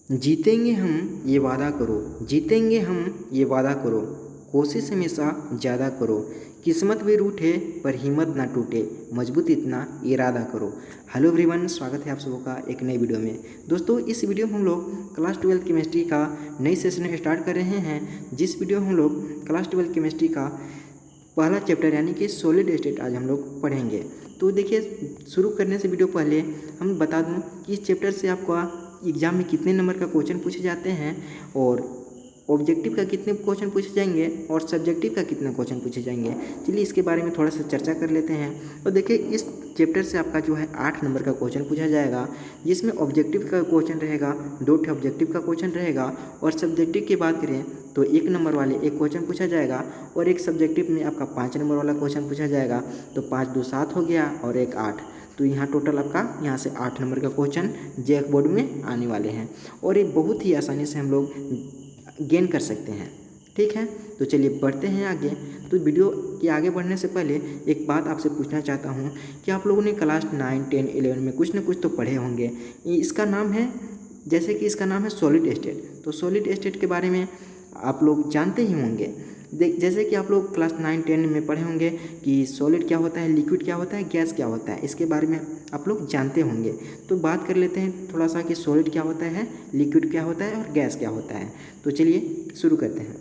जीतेंगे हम ये वादा करो, जीतेंगे हम ये वादा करो, कोशिश हमेशा ज़्यादा करो, किस्मत भी रूठे पर हिम्मत ना टूटे, मजबूत इतना इरादा करो। हेलो एवरीवन, स्वागत है आप सबों का एक नई वीडियो में। दोस्तों, इस वीडियो में हम लोग क्लास 12 केमिस्ट्री का नई सेशन स्टार्ट कर रहे हैं। जिस वीडियो में हम लोग क्लास 12 केमिस्ट्री का पहला चैप्टर यानी कि सॉलिड स्टेट आज हम लोग पढ़ेंगे। तो देखिए, शुरू करने से वीडियो पहले हम बता दूं कि इस चैप्टर से आपका एग्ज़ाम में कितने नंबर का क्वेश्चन पूछे जाते हैं और ऑब्जेक्टिव का कितने क्वेश्चन पूछे जाएंगे और सब्जेक्टिव का कितने क्वेश्चन पूछे जाएंगे। चलिए इसके बारे में थोड़ा सा चर्चा कर लेते हैं। और देखिए, इस चैप्टर से आपका जो है 8 नंबर का क्वेश्चन पूछा जाएगा, जिसमें ऑब्जेक्टिव का क्वेश्चन रहेगा, 2 ऑब्जेक्टिव का क्वेश्चन रहेगा और सब्जेक्टिव की बात करें तो 1 नंबर वाले एक क्वेश्चन पूछा जाएगा और एक सब्जेक्टिव में आपका 5 नंबर वाला क्वेश्चन पूछा जाएगा। तो 5 2 7 हो गया और 1 8, तो यहाँ टोटल आपका यहाँ से 8 नंबर का क्वेश्चन जैक बोर्ड में आने वाले हैं और ये बहुत ही आसानी से हम लोग गेन कर सकते हैं। ठीक है, तो चलिए बढ़ते हैं आगे। तो वीडियो के आगे बढ़ने से पहले एक बात आपसे पूछना चाहता हूँ कि आप लोगों ने क्लास 9 10 11 में कुछ न कुछ तो पढ़े होंगे। इसका नाम है, जैसे कि इसका नाम है सॉलिड स्टेट। तो सॉलिड स्टेट के बारे में आप लोग जानते ही होंगे। जैसे कि आप लोग क्लास 9 10 में पढ़े होंगे कि सॉलिड क्या होता है, लिक्विड क्या होता है, गैस क्या होता है, इसके बारे में आप लोग जानते होंगे। तो बात कर लेते हैं थोड़ा सा कि सॉलिड क्या होता है, लिक्विड क्या होता है और गैस क्या होता है। तो चलिए शुरू करते हैं।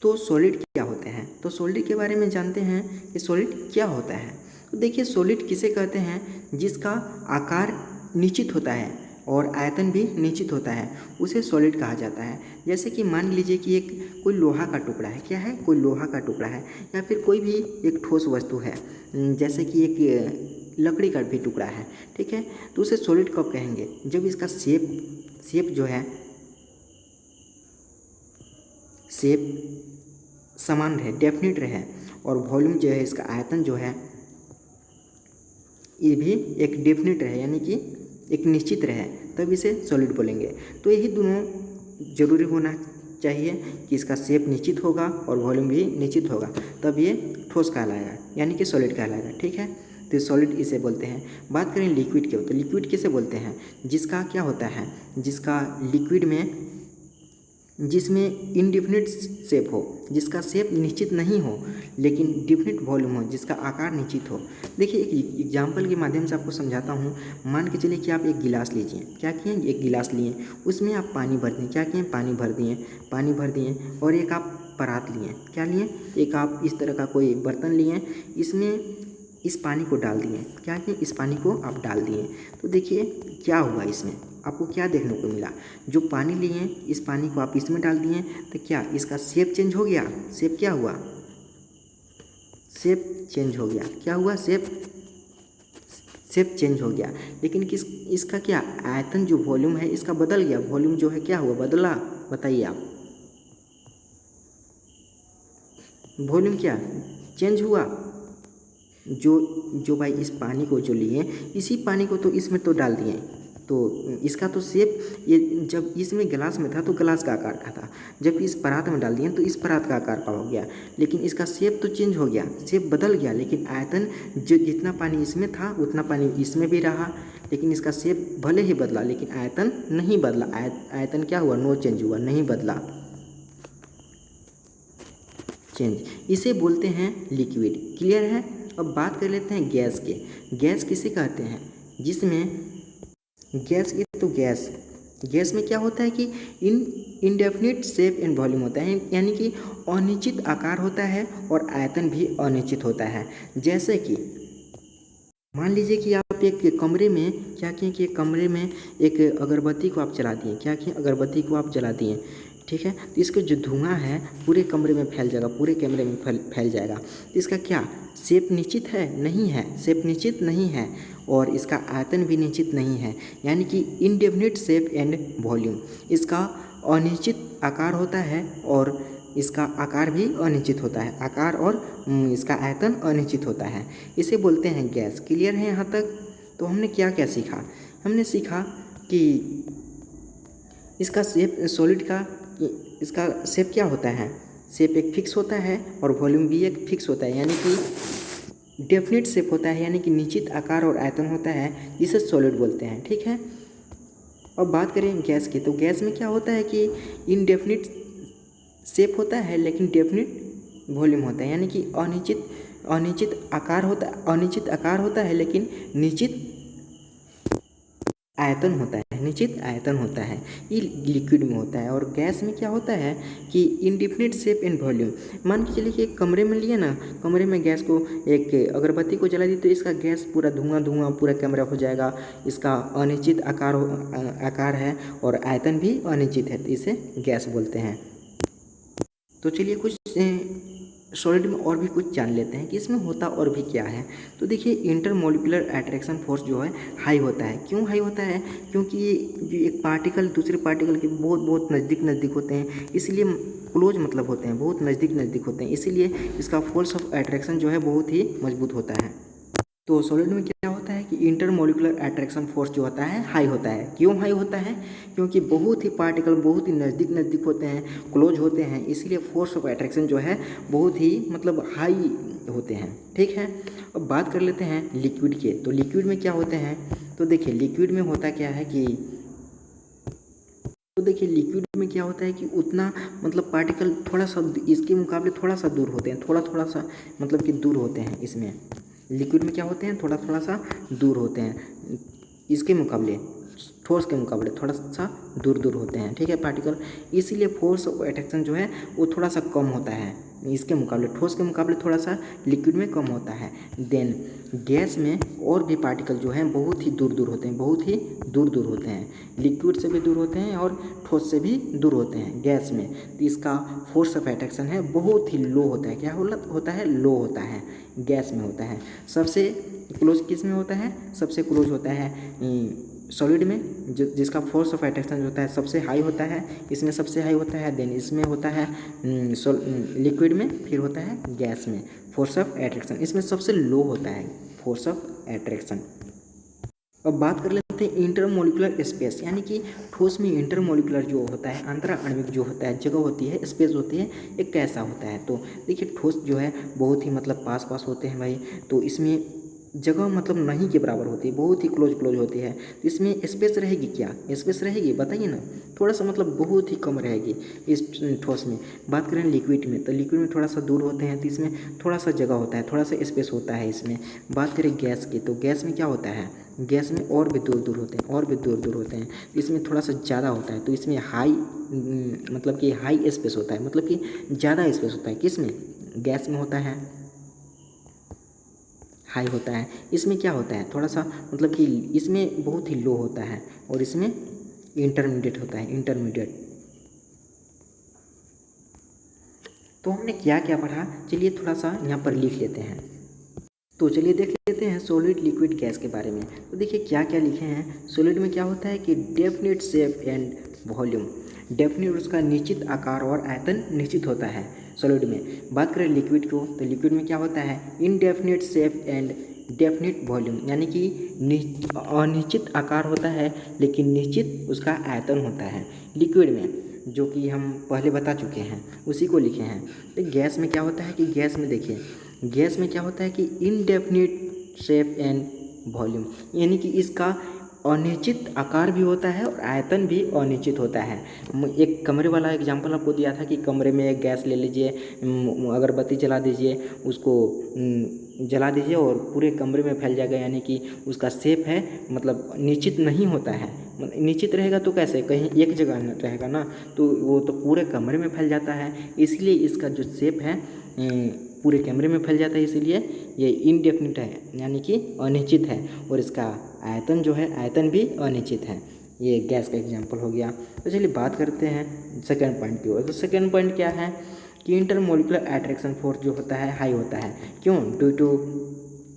तो सॉलिड क्या होते हैं, तो सॉलिड के बारे में जानते हैं कि सॉलिड क्या होता है। तो देखिए, सॉलिड किसे कहते हैं, जिसका आकार निश्चित होता है और आयतन भी निश्चित होता है, उसे सॉलिड कहा जाता है। जैसे कि मान लीजिए कि एक कोई लोहा का टुकड़ा है, क्या है, कोई लोहा का टुकड़ा है या फिर कोई भी एक ठोस वस्तु है, जैसे कि एक लकड़ी का भी टुकड़ा है। ठीक है, तो उसे सॉलिड कब कहेंगे, जब इसका शेप जो है, शेप समान रहे, डेफिनिट रहे और वॉल्यूम जो है, इसका आयतन जो है ये भी एक डेफिनिट रहे, यानी कि एक निश्चित रहे, तब इसे सॉलिड बोलेंगे। तो यही दोनों जरूरी होना चाहिए कि इसका शेप निश्चित होगा और वॉल्यूम भी निश्चित होगा, तब ये ठोस कहलाएगा, यानी कि सॉलिड कहलाएगा। ठीक है, तो सॉलिड इसे बोलते हैं। बात करें लिक्विड की, तो लिक्विड किसे बोलते हैं, जिसका क्या होता है, जिसका लिक्विड में जिसमें इनडिफिनिट शेप हो, जिसका शेप निश्चित नहीं हो लेकिन डिफिनिट वॉल्यूम हो, जिसका आकार निश्चित हो। देखिए, एक एग्जाम्पल के माध्यम से आपको समझाता हूँ। मान के चलिए कि आप एक गिलास लीजिए, क्या किए, एक गिलास लिए, उसमें आप पानी भर दिए, क्या किए, पानी भर दिए और एक आप परात लिए, क्या लिए, एक आप इस तरह का कोई बर्तन लिए, इसमें इस पानी को डाल दिए, क्या किए, इस पानी को आप डाल दिए। तो देखिए क्या हुआ, इसमें आपको क्या देखने को मिला, जो पानी लिए इस पानी को आप इसमें डाल दिए तो क्या इसका शेप चेंज हो गया, शेप क्या हुआ, शेप चेंज हो गया, क्या हुआ, शेप चेंज हो गया। लेकिन इसका क्या आयतन, जो वॉल्यूम है इसका बदल गया, वॉल्यूम जो है क्या हुआ, बदला, बताइए आप, वॉल्यूम क्या चेंज हुआ। जो भाई इस पानी को जो लिए, इसी पानी को तो इसमें तो डाल दिए, तो इसका तो शेप, ये जब इसमें गिलास में था तो गिलास का आकार का था, जब इस परात में डाल दिए तो इस परात का आकार का हो गया। लेकिन इसका शेप तो चेंज हो गया, शेप बदल गया, लेकिन आयतन जो जितना पानी इसमें था उतना पानी इसमें भी रहा। लेकिन इसका शेप भले ही बदला लेकिन आयतन नहीं बदला। आयतन क्या हुआ, नो चेंज हुआ, नहीं बदला, चेंज, इसे बोलते हैं लिक्विड। क्लियर है। अब बात कर लेते हैं गैस के। गैस किसे कहते हैं, जिसमें गैस की, तो गैस में क्या होता है कि इनडेफिनिट शेप एंड वॉल्यूम होता है, यानी कि अनिश्चित आकार होता है और आयतन भी अनिश्चित होता है। जैसे कि मान लीजिए कि आप एक कमरे में क्या किए कि एक कमरे में एक अगरबत्ती को आप जला दिए, क्या किए, अगरबत्ती को आप जला दिए। ठीक है, तो इसका जो धुआं है पूरे कमरे में फैल जाएगा, पूरे कमरे में फैल जाएगा। तो इसका क्या शेप निश्चित है, नहीं है, शेप निश्चित नहीं है और इसका आयतन भी निश्चित नहीं है, यानी कि इनडेफिनिट शेप एंड वॉल्यूम। इसका अनिश्चित आकार होता है और इसका आकार भी अनिश्चित होता है, आकार और इसका आयतन अनिश्चित होता है, इसे बोलते हैं गैस। क्लियर है यहाँ तक। तो हमने क्या क्या सीखा, हमने सीखा कि इसका शेप, सॉलिड का इसका शेप क्या होता है, शेप एक फिक्स होता है और वॉल्यूम भी एक फिक्स होता है, यानी कि डेफिनिट शेप होता है, यानी कि निश्चित आकार और आयतन होता है, जिसे सॉलिड बोलते हैं। ठीक है, अब बात करें गैस की, तो गैस में क्या होता है कि इनडेफिनिट शेप होता है लेकिन डेफिनिट वॉल्यूम होता है, यानी कि अनिश्चित आकार होता है लेकिन निश्चित आयतन होता है, निश्चित आयतन होता है। ये लिक्विड में होता है। और गैस में क्या होता है कि इनडिफिनिट शेप एंड वॉल्यूम। मान के चलिए कि एक कमरे में लिए ना, कमरे में गैस को, एक अगरबत्ती को जला दी तो इसका गैस पूरा धुआं पूरा कमरा हो जाएगा। इसका अनिश्चित आकार है और आयतन भी अनिश्चित है, तो इसे गैस बोलते हैं। तो चलिए कुछ सॉलिड में और भी कुछ जान लेते हैं कि इसमें होता और भी क्या है। तो देखिए इंटरमोलिकुलर अट्रैक्शन फोर्स जो है हाई होता है। क्यों हाई होता है? क्योंकि ये जो एक पार्टिकल दूसरे पार्टिकल के बहुत नज़दीक होते हैं, इसलिए क्लोज मतलब होते हैं, बहुत नज़दीक होते हैं, इसीलिए इसका फोर्स ऑफ अट्रैक्शन जो है बहुत ही मजबूत होता है। तो सॉलिड में क्या होता है कि इंटरमोलिकुलर अट्रैक्शन फोर्स जो होता है हाई होता है। क्यों हाई होता है? क्योंकि बहुत ही पार्टिकल बहुत ही नज़दीक होते हैं, क्लोज होते हैं, इसीलिए फोर्स ऑफ अट्रैक्शन जो है बहुत ही मतलब हाई होते हैं। ठीक है, अब बात कर लेते हैं लिक्विड के। तो लिक्विड में क्या होते हैं? तो देखिए लिक्विड में होता क्या है कि लिक्विड में क्या होता है कि उतना मतलब पार्टिकल थोड़ा सा इसके मुकाबले थोड़ा सा दूर होते हैं, थोड़ा सा मतलब कि दूर होते हैं। इसमें लिक्विड में क्या होते हैं, थोड़ा सा दूर होते हैं, इसके मुकाबले ठोस के मुकाबले थोड़ा सा दूर होते हैं। ठीक है पार्टिकल, इसीलिए फोर्स ऑफ अट्रैक्शन जो है वो थोड़ा सा कम होता है इसके मुकाबले, ठोस के मुकाबले थोड़ा सा लिक्विड में कम होता है। देन गैस में और भी पार्टिकल जो हैं बहुत ही दूर होते हैं, बहुत ही दूर होते हैं, लिक्विड से भी दूर होते हैं और ठोस से भी दूर होते हैं गैस में। तो इसका फोर्स ऑफ अट्रैक्शन है बहुत ही लो होता है। क्या होता है? लो होता है, गैस में होता है। सबसे क्लोज किस में होता है? सबसे क्लोज होता है सॉलिड में, जिसका फोर्स ऑफ अट्रैक्शन होता है सबसे हाई होता है, इसमें सबसे हाई होता है। देन इसमें होता है लिक्विड में, फिर होता है गैस में फोर्स ऑफ अट्रैक्शन, इसमें सबसे लो होता है फोर्स ऑफ अट्रैक्शन। अब बात कर लेते हैं इंटरमोलिकुलर स्पेस, यानी कि ठोस में इंटरमोलिकुलर जो होता है, अंतरा आणविक जो होता है, जगह होती है, स्पेस होती है, एक कैसा होता है? तो देखिए ठोस जो है बहुत ही मतलब पास होते हैं भाई, तो इसमें जगह मतलब नहीं के बराबर होती है, बहुत ही क्लोज होती है। तो इसमें स्पेस रहेगी क्या? स्पेस रहेगी, बताइए ना। थोड़ा सा मतलब बहुत ही कम रहेगी इस ठोस में। बात करें लिक्विड में, तो लिक्विड में थोड़ा सा दूर होते हैं, तो इसमें थोड़ा सा जगह होता है, थोड़ा सा स्पेस होता है इसमें। बात करें गैस की, तो गैस में क्या होता है? गैस में और भी दूर होते हैं, और भी दूर होते हैं, इसमें थोड़ा सा ज़्यादा होता है। तो इसमें हाई मतलब कि हाई स्पेस होता है, मतलब कि ज़्यादा स्पेस होता है। किस में? गैस में होता है, हाई होता है। इसमें क्या होता है? थोड़ा सा मतलब कि इसमें बहुत ही लो होता है और इसमें इंटरमीडिएट होता है, इंटरमीडिएट। तो हमने क्या क्या पढ़ा, चलिए थोड़ा सा यहाँ पर लिख लेते हैं। तो चलिए देख लेते हैं सॉलिड लिक्विड गैस के बारे में। तो देखिए क्या क्या लिखे हैं। सॉलिड में क्या होता है कि definite shape and volume, definite उसका निश्चित आकार और आयतन निश्चित होता है सॉलिड में। बात करें लिक्विड को, तो लिक्विड में क्या होता है? Indefinite shape and definite volume, यानी कि अनिश्चित आकार होता है लेकिन निश्चित उसका आयतन होता है लिक्विड में, जो कि हम पहले बता चुके हैं, उसी को लिखे हैं। तो गैस में क्या होता है कि गैस में देखिए, गैस में क्या होता है कि इनडेफिनिट शेप एंड वॉल्यूम, यानी कि इसका अनिश्चित आकार भी होता है और आयतन भी अनिश्चित होता है। एक कमरे वाला एग्जांपल आपको दिया था कि कमरे में एक गैस ले लीजिए, अगरबत्ती जला दीजिए, उसको जला दीजिए और पूरे कमरे में फैल जाएगा, यानी कि उसका शेप है मतलब निश्चित नहीं होता है। निश्चित रहेगा तो कैसे, कहीं एक जगह रहेगा ना, तो वो तो पूरे कमरे में फैल जाता है, इसलिए इसका जो शेप है पूरे कमरे में फैल जाता है, इसीलिए ये इनडेफिनिट है, यानी कि अनिश्चित है। और इसका आयतन जो है, आयतन भी अनिश्चित है। ये गैस का एग्जांपल हो गया। तो चलिए बात करते हैं सेकंड पॉइंट की ओर। तो सेकंड पॉइंट क्या है कि इंटरमोलिकुलर अट्रैक्शन फोर्स जो होता है हाई होता है। क्यों? ड्यू टू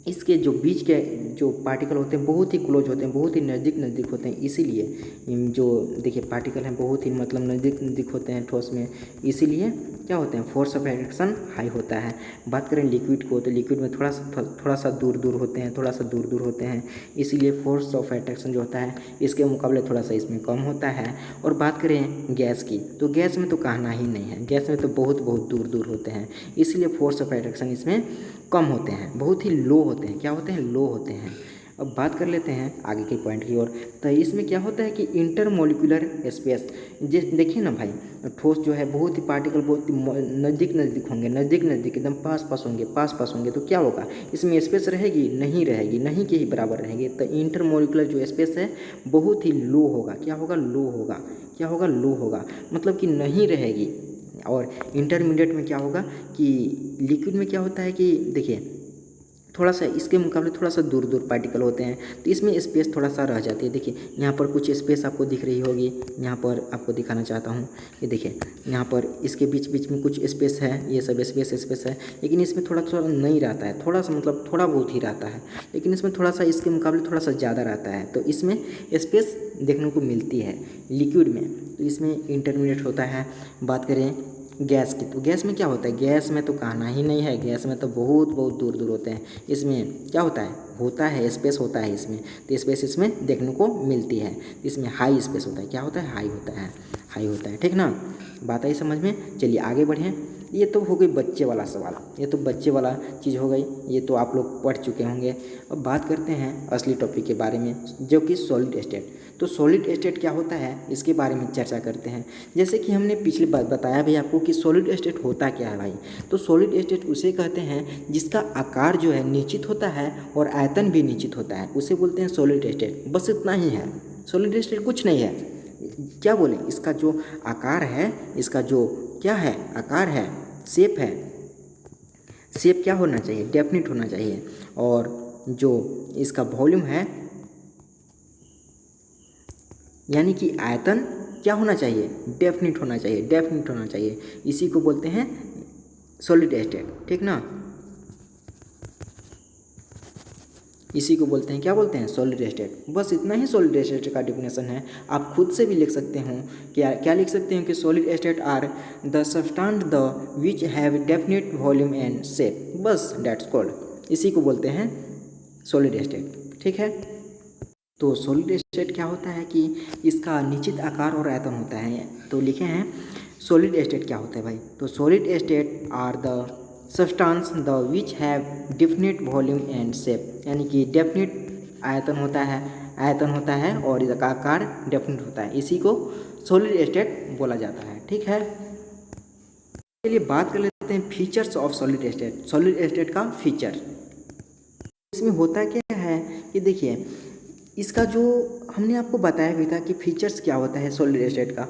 इसके जो बीच के जो पार्टिकल होते हैं बहुत ही क्लोज होते हैं, बहुत ही नज़दीक होते हैं, इसीलिए जो देखिए पार्टिकल हैं बहुत ही मतलब नज़दीक होते हैं ठोस में, इसीलिए क्या होते हैं? फोर्स ऑफ अट्रैक्शन हाई होता है। बात करें लिक्विड को, तो लिक्विड में थोड़ा सा दूर होते हैं, थोड़ा सा दूर होते हैं, इसीलिए फोर्स ऑफ अट्रैक्शन जो होता है इसके मुकाबले थोड़ा सा इसमें कम होता है। और बात करें गैस की, तो गैस में तो कहना ही नहीं है, गैस में तो बहुत दूर होते हैं, इसलिए फोर्स ऑफ अट्रैक्शन इसमें कम होते हैं, बहुत ही लो होते हैं। क्या होते हैं? लो होते हैं। अब बात कर लेते हैं आगे के पॉइंट की ओर। तो इसमें क्या होता है कि इंटरमोलिकुलर स्पेस, जैसे देखिए ना भाई, ठोस जो है बहुत ही पार्टिकल बहुत ही नज़दीक नज़दीक होंगे, नज़दीक नज़दीक एकदम पास पास होंगे, तो क्या होगा, इसमें स्पेस रहेगी, नहीं रहेगी, नहीं के ही बराबर रहेगी। तो इंटरमोलिकुलर जो स्पेस है बहुत ही लो होगा, क्या होगा, लो होगा, क्या होगा, लो होगा, मतलब कि नहीं रहेगी। और इंटरमीडिएट में क्या होगा कि लिक्विड में क्या होता है कि देखिए थोड़ा सा इसके मुकाबले थोड़ा सा दूर दूर पार्टिकल होते हैं, तो इसमें स्पेस थोड़ा सा रह जाती है। देखिए यहाँ पर कुछ स्पेस आपको दिख रही होगी, यहाँ पर आपको दिखाना चाहता हूँ, ये देखिए यहाँ पर इसके बीच बीच में कुछ स्पेस है, ये सब स्पेस है, लेकिन इसमें थोड़ा थोड़ा नहीं रहता है, थोड़ा सा मतलब थोड़ा बहुत ही रहता है, लेकिन इसमें थोड़ा सा इसके मुकाबले थोड़ा सा ज़्यादा रहता है, तो इसमें स्पेस देखने को मिलती है लिक्विड में, तो इसमें इंटरमीडिएट होता है। बात करें गैस की, तो गैस में क्या होता है, गैस में तो कहना ही नहीं है, गैस में तो बहुत बहुत दूर दूर होते हैं। इसमें क्या होता है स्पेस होता है इसमें, तो स्पेस इसमें देखने को मिलती है। इसमें हाई स्पेस होता है, क्या होता है, हाई होता है, हाई होता है, ठीक ना, बात आई समझ में। चलिए आगे बढ़ें। ये तो हो गई बच्चे वाला सवाल, ये तो बच्चे वाला चीज़ हो गई, ये तो आप लोग पढ़ चुके होंगे। अब बात करते हैं असली टॉपिक के बारे में, जो कि सॉलिड स्टेट। तो सॉलिड स्टेट क्या होता है इसके बारे में चर्चा करते हैं। जैसे कि हमने पिछली बार बताया भी आपको कि सॉलिड स्टेट होता क्या है भाई, तो सॉलिड स्टेट उसे कहते हैं जिसका आकार जो है निश्चित होता है और आयतन भी निश्चित होता है, उसे बोलते हैं सॉलिड स्टेट। बस इतना ही है, सॉलिड स्टेट कुछ नहीं है। क्या बोले, इसका जो आकार है, इसका जो क्या है, आकार है, शेप है, शेप क्या होना चाहिए, डेफिनिट होना चाहिए, और जो इसका वॉल्यूम है यानी कि आयतन क्या होना चाहिए, डेफिनिट होना चाहिए, डेफिनिट होना चाहिए, इसी को बोलते हैं सॉलिड स्टेट, ठीक ना, इसी को बोलते हैं, क्या बोलते हैं, सॉलिड स्टेट। बस इतना ही सॉलिड स्टेट का डिफिनेशन है। आप खुद से भी लिख सकते हो, क्या क्या लिख सकते हैं कि solid state are the substance the which have definite volume and shape, बस दैट्स कॉल्ड, इसी को बोलते हैं सॉलिड स्टेट, ठीक है। तो सॉलिड स्टेट क्या होता है कि इसका निश्चित आकार और आयतन होता है। तो लिखे हैं सॉलिड स्टेट क्या होता है भाई, तो solid state are the substance the which have definite volume and shape, यानी कि डेफिनिट आयतन होता है और इसका आकार डेफिनिट होता है, इसी को सॉलिड स्टेट बोला जाता है, ठीक है। चलिए बात कर लेते हैं features of solid state. Solid state का फीचर, इसमें होता क्या है कि देखिए इसका जो हमने आपको बताया भी था कि फीचर्स क्या होता है सॉलिड स्टेट का।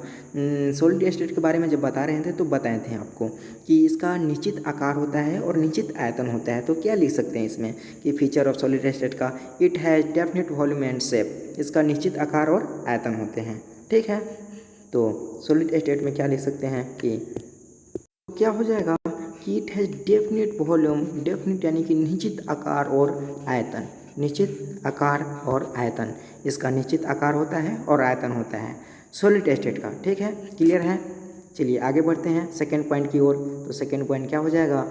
सॉलिड स्टेट के बारे में जब बता रहे थे तो बताए थे आपको कि इसका निश्चित आकार होता है और निश्चित आयतन होता है। तो क्या लिख सकते हैं इसमें कि फीचर ऑफ सॉलिड स्टेट का, it has definite volume and shape, इसका निश्चित आकार और आयतन होते हैं, ठीक है। तो सॉलिड स्टेट में क्या लिख सकते हैं कि क्या हो जाएगा कि it has definite volume, definite यानी कि निश्चित आकार और आयतन, निश्चित आकार और आयतन, इसका निश्चित आकार होता है और आयतन होता है सॉलिड स्टेट का, ठीक है, क्लियर है। चलिए आगे बढ़ते हैं सेकेंड पॉइंट की ओर। तो सेकेंड पॉइंट क्या हो जाएगा,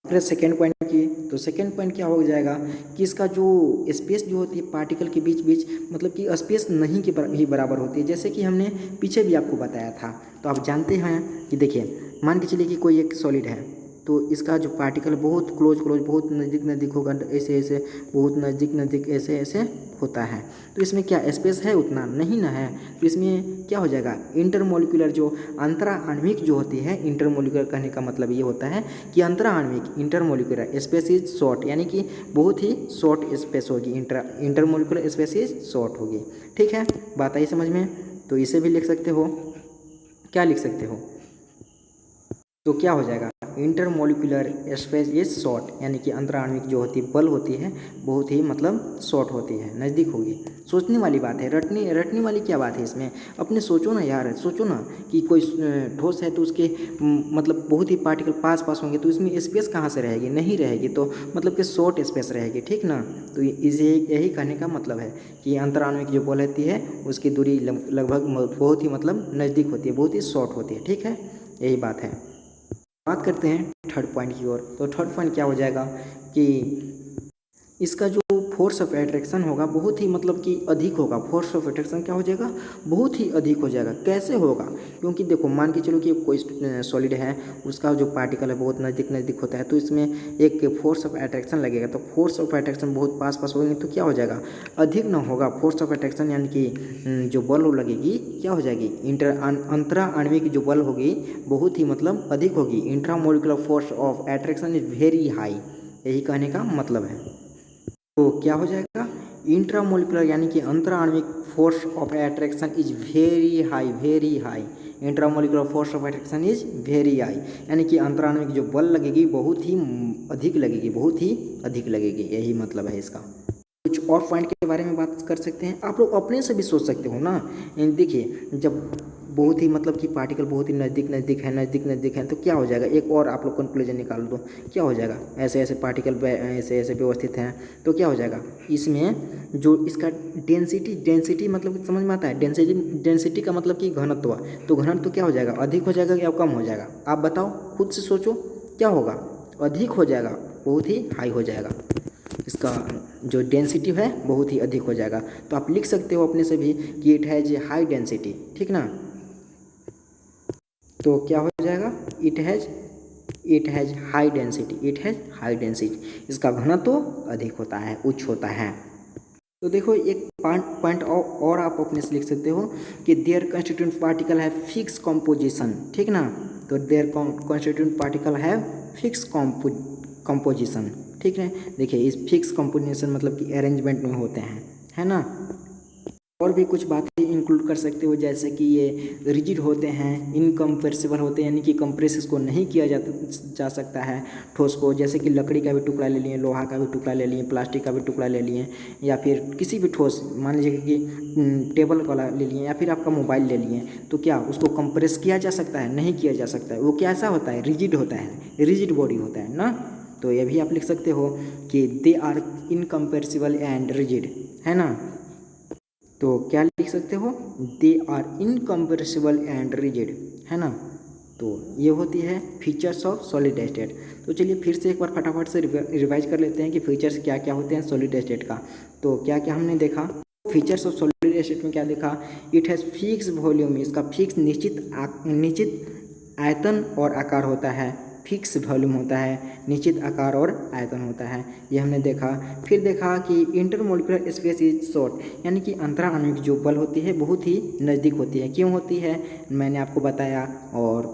प्लस सेकेंड पॉइंट की, तो सेकेंड पॉइंट क्या हो जाएगा कि इसका जो स्पेस जो होती है पार्टिकल के बीच बीच, मतलब कि स्पेस नहीं के ही बराबर होती है, जैसे कि हमने पीछे भी आपको बताया था। तो आप जानते हैं कि देखिए मान के चलिए कि कोई एक सॉलिड है, तो इसका जो पार्टिकल बहुत क्लोज बहुत नज़दीक होगा, ऐसे बहुत नज़दीक ऐसे होता है, तो इसमें क्या स्पेस है, उतना नहीं ना है। तो इसमें क्या हो जाएगा, इंटरमोलिकुलर जो अंतरा आणविक जो होती है, इंटरमोलिकुलर कहने का मतलब ये होता है कि अंतरा आणविक, इंटरमोलिकुलर स्पेस इज शॉर्ट, यानी कि बहुत ही शॉर्ट स्पेस होगी, इंटरमोलिकुलर स्पेस इज शॉर्ट होगी, ठीक है, बात आई समझ में। तो इसे भी लिख सकते हो, क्या लिख सकते हो, तो क्या हो जाएगा, इंटरमोलिकुलर स्पेस इज शॉर्ट, यानी कि अंतराण्विक जो होती है बल होती है बहुत ही मतलब शॉर्ट होती है, नज़दीक होगी। सोचने वाली बात है, रटने वाली क्या बात है इसमें, अपने सोचो ना यार, सोचो ना कि कोई ठोस है तो उसके मतलब बहुत ही पार्टिकल पास होंगे, तो इसमें स्पेस कहाँ से रहेगी, नहीं रहेगी, तो मतलब कि शॉर्ट स्पेस रहेगी, ठीक ना। तो इसे यही कहने का मतलब है कि अंतराण्विक जो बल होती है उसकी दूरी लगभग बहुत ही मतलब नज़दीक होती है, बहुत ही शॉर्ट होती है, ठीक है, यही बात है। बात करते हैं थर्ड पॉइंट की ओर। तो थर्ड पॉइंट क्या हो जाएगा कि इसका जो फोर्स ऑफ अट्रैक्शन होगा बहुत ही मतलब कि अधिक होगा। फोर्स ऑफ अट्रैक्शन क्या हो जाएगा, बहुत ही अधिक हो जाएगा। कैसे होगा, क्योंकि देखो मान के चलो कि कोई सॉलिड है, उसका जो पार्टिकल है बहुत नज़दीक नज़दीक होता है, तो इसमें एक फोर्स ऑफ अट्रैक्शन लगेगा। तो फोर्स ऑफ अट्रैक्शन बहुत पास पास होंगे तो क्या हो जाएगा, अधिक ना होगा। फोर्स ऑफ अट्रैक्शन यानी कि जो बल हो लगेगी क्या हो जाएगी, अंतरा आणविक जो बल होगी बहुत ही मतलब अधिक होगी। Intramolecular force of attraction is very high, यही कहने का मतलब है। तो क्या हो जाएगा, इंट्रामोलिकुलर यानी कि अंतराण्विक force of attraction is very high, very high. Intramolecular force of attraction is very high, यानी कि अंतराण्विक जो बल लगेगी बहुत ही अधिक लगेगी, बहुत ही अधिक लगेगी, यही मतलब है इसका। कुछ और पॉइंट के बारे में बात कर सकते हैं, आप लोग अपने से भी सोच सकते हो ना। देखिए जब बहुत ही मतलब कि पार्टिकल बहुत ही नज़दीक नज़दीक है तो क्या हो जाएगा, एक और आप लोग कंक्लूजन निकाल दो, क्या हो जाएगा, ऐसे ऐसे पार्टिकल ऐसे ऐसे व्यवस्थित हैं तो क्या हो जाएगा, इसमें जो इसका डेंसिटी मतलब समझ में आता है, डेंसिटी का मतलब कि घनत्व, तो घनत्व क्या हो जाएगा, अधिक हो जाएगा या कम हो जाएगा, आप बताओ, खुद से सोचो क्या होगा, अधिक हो जाएगा, बहुत ही हाई हो जाएगा। इसका जो डेंसिटी है बहुत ही अधिक हो जाएगा। तो आप लिख सकते हो अपने से भी कि इट हैज़ हाई डेंसिटी, ठीक ना। तो क्या हो जाएगा, इट हैज़ हाई डेंसिटी, इसका घनत्व अधिक होता है, उच्च होता है। तो देखो एक पॉइंट और आप अपने से लिख सकते हो कि देयर कंस्टिट्यूएंट पार्टिकल है फिक्स कॉम्पोजिशन, ठीक ना। तो देयर कंस्टिट्यूएंट पार्टिकल है फिक्स कॉम्पोजिशन, ठीक है। देखिए इस फिक्स कॉम्पोजिशन मतलब कि अरेंजमेंट में होते हैं, है ना। और भी कुछ बातें इंक्लूड कर सकते हो, जैसे कि ये रिजिड होते हैं, इनकम्प्रेसिबल होते हैं, यानी कि कंप्रेस इसको नहीं किया जा सकता है ठोस को। जैसे कि लकड़ी का भी टुकड़ा ले लिए, लोहा का भी टुकड़ा ले लिए, प्लास्टिक का भी टुकड़ा ले लिए, या फिर किसी भी ठोस, मान लीजिए कि टेबल वाला ले लिए या फिर आपका मोबाइल ले लिए, तो क्या उसको कंप्रेस किया जा सकता है, नहीं किया जा सकता है। वो कैसा होता है, रिजिड होता है, रिजिड बॉडी होता है ना। तो ये भी आप लिख सकते हो कि they are incompressible and rigid, है ना। तो क्या लिख सकते हो, they are incompressible and rigid, है ना। तो ये होती है फीचर्स ऑफ सॉलिड स्टेट। तो चलिए फिर से एक बार फटाफट से रिवाइज कर लेते हैं कि फीचर्स क्या क्या होते हैं सॉलिड स्टेट का। तो क्या क्या हमने देखा, फीचर्स ऑफ सॉलिड स्टेट में क्या देखा, इट हैज़ फिक्स वॉल्यूम, इसका फिक्स निश्चित आयतन और आकार होता है, फिक्स वॉल्यूम होता है, निश्चित आकार और आयतन होता है, ये हमने देखा। फिर देखा कि इंटरमोलिकुलर स्पेस इज शॉर्ट, यानी कि अंतराण्विक जो बल होती है बहुत ही नज़दीक होती है। क्यों होती है मैंने आपको बताया, और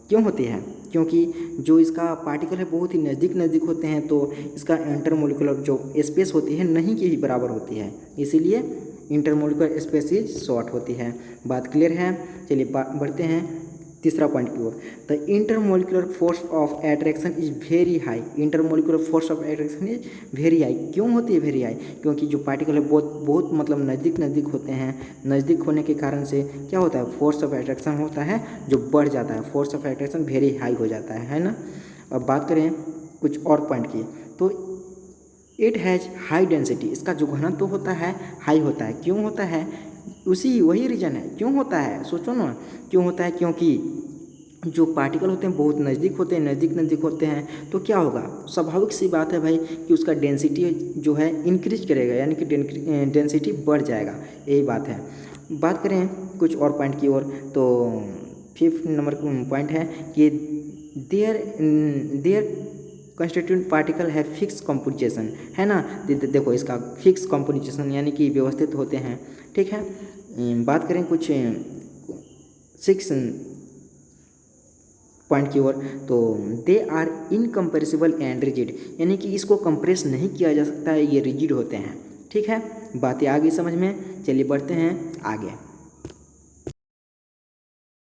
क्यों होती है, क्योंकि जो इसका पार्टिकल है बहुत ही नज़दीक होते हैं, तो इसका इंटरमोलिकुलर जो स्पेस होती है नहीं के ही बराबर होती है, इसीलिए इंटरमोलिकुलर स्पेस इज शॉर्ट होती है। बात क्लियर है। चलिए बढ़ते हैं तीसरा पॉइंट की ओर। The intermolecular force of attraction is very high, intermolecular force of attraction is very high. क्यों होती है वेरी हाई, क्योंकि जो पार्टिकल है बहुत मतलब नज़दीक होते हैं, नज़दीक होने के कारण से क्या होता है, फोर्स ऑफ अट्रैक्शन होता है जो बढ़ जाता है, force of attraction very high हो जाता है ना। अब बात करें कुछ और पॉइंट की, तो इट हैज़ हाई डेंसिटी, इसका जो घनत्व होता है हाई होता है। क्यों होता है, वही रीज़न है क्यों होता है, सोचो ना क्यों होता है, क्योंकि जो पार्टिकल होते हैं बहुत नज़दीक होते हैं, तो क्या होगा, स्वाभाविक सी बात है भाई कि उसका डेंसिटी जो है इंक्रीज करेगा, यानी कि डेंसिटी बढ़ जाएगा, यही बात है। बात करें कुछ और पॉइंट की ओर, तो 5th नंबर पॉइंट है कि देयर कंस्टिट्यूएंट पार्टिकल है फिक्स कॉम्पोजिशन, है ना। देखो इसका फिक्स कॉम्पोजिशन यानी कि व्यवस्थित होते हैं, ठीक है। बात करें कुछ 6 पॉइंट की ओर, तो they are incompressible and rigid, यानी कि इसको कंप्रेस नहीं किया जा सकता है, ये रिजिड होते हैं, ठीक है। बातें आ गई समझ में, चलिए बढ़ते हैं आगे।